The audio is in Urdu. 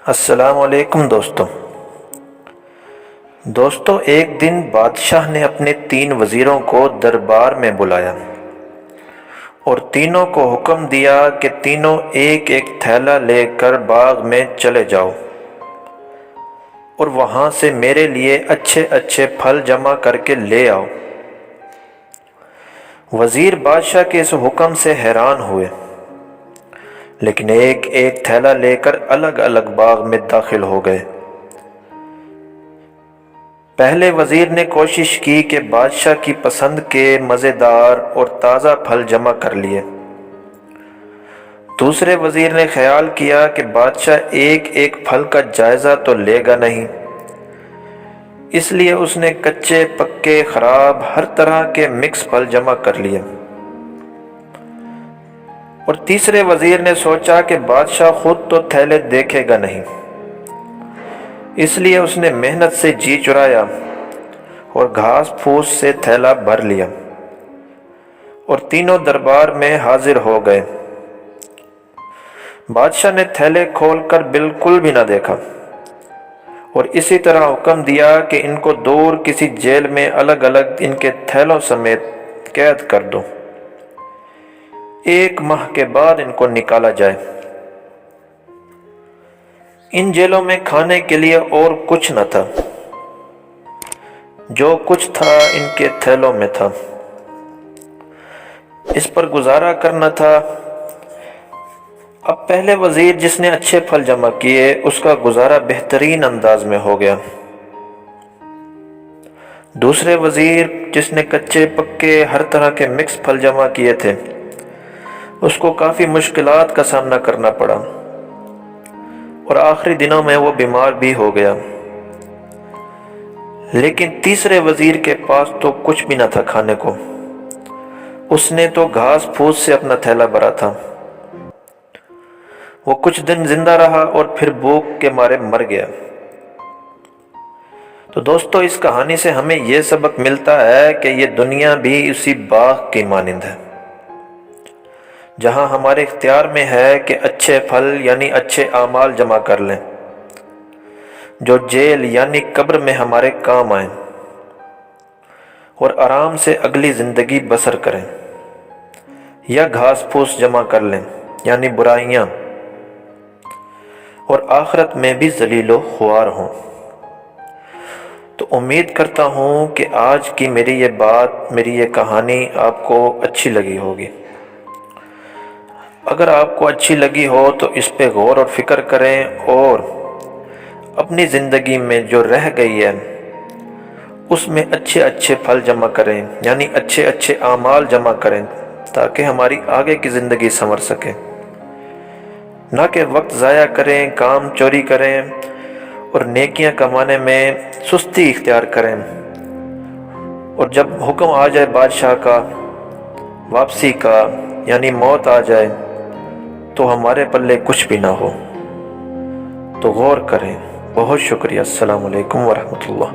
السلام علیکم دوستو ایک دن بادشاہ نے اپنے 3 وزیروں کو دربار میں بلایا اور تینوں کو حکم دیا کہ تینوں ایک ایک تھیلا لے کر باغ میں چلے جاؤ اور وہاں سے میرے لیے اچھے اچھے پھل جمع کر کے لے آؤ۔ وزیر بادشاہ کے اس حکم سے حیران ہوئے، لیکن ایک ایک تھیلا لے کر الگ الگ باغ میں داخل ہو گئے۔ پہلے وزیر نے کوشش کی کہ بادشاہ کی پسند کے مزیدار اور تازہ پھل جمع کر لیے۔ دوسرے وزیر نے خیال کیا کہ بادشاہ ایک ایک پھل کا جائزہ تو لے گا نہیں، اس لیے اس نے کچے پکے خراب ہر طرح کے مکس پھل جمع کر لیے۔ اور تیسرے وزیر نے سوچا کہ بادشاہ خود تو تھیلے دیکھے گا نہیں، اس لیے اس نے محنت سے جی چرایا اور گھاس پھوس سے تھیلا بھر لیا اور تینوں دربار میں حاضر ہو گئے۔ بادشاہ نے تھیلے کھول کر بالکل بھی نہ دیکھا اور اسی طرح حکم دیا کہ ان کو دور کسی جیل میں الگ الگ ان کے تھیلوں سمیت قید کر دو، 1 ماہ کے بعد ان کو نکالا جائے۔ ان جیلوں میں کھانے کے لیے اور کچھ نہ تھا، جو کچھ تھا ان کے تھیلوں میں تھا، اس پر گزارا کرنا تھا۔ اب پہلے وزیر جس نے اچھے پھل جمع کیے اس کا گزارا بہترین انداز میں ہو گیا۔ دوسرے وزیر جس نے کچے پکے ہر طرح کے مکس پھل جمع کیے تھے اس کو کافی مشکلات کا سامنا کرنا پڑا اور آخری دنوں میں وہ بیمار بھی ہو گیا۔ لیکن تیسرے وزیر کے پاس تو کچھ بھی نہ تھا کھانے کو، اس نے تو گھاس پھوس سے اپنا تھیلا بھرا تھا۔ وہ کچھ دن زندہ رہا اور پھر بھوک کے مارے مر گیا۔ تو دوستو اس کہانی سے ہمیں یہ سبق ملتا ہے کہ یہ دنیا بھی اسی باغ کی مانند ہے، جہاں ہمارے اختیار میں ہے کہ اچھے پھل یعنی اچھے اعمال جمع کر لیں جو جیل یعنی قبر میں ہمارے کام آئیں، اور آرام سے اگلی زندگی بسر کریں، یا گھاس پھوس جمع کر لیں یعنی برائیاں، اور آخرت میں بھی ذلیل و خوار ہوں۔ تو امید کرتا ہوں کہ آج کی میری یہ کہانی آپ کو اچھی لگی ہوگی۔ اگر آپ کو اچھی لگی ہو تو اس پہ غور اور فکر کریں اور اپنی زندگی میں جو رہ گئی ہے اس میں اچھے اچھے پھل جمع کریں یعنی اچھے اچھے اعمال جمع کریں تاکہ ہماری آگے کی زندگی سنور سکے، نہ کہ وقت ضائع کریں، کام چوری کریں اور نیکیاں کمانے میں سستی اختیار کریں، اور جب حکم آ جائے بادشاہ کا واپسی کا یعنی موت آ جائے تو ہمارے پلے کچھ بھی نہ ہو۔ تو غور کریں۔ بہت شکریہ۔ السلام علیکم ورحمۃ اللہ۔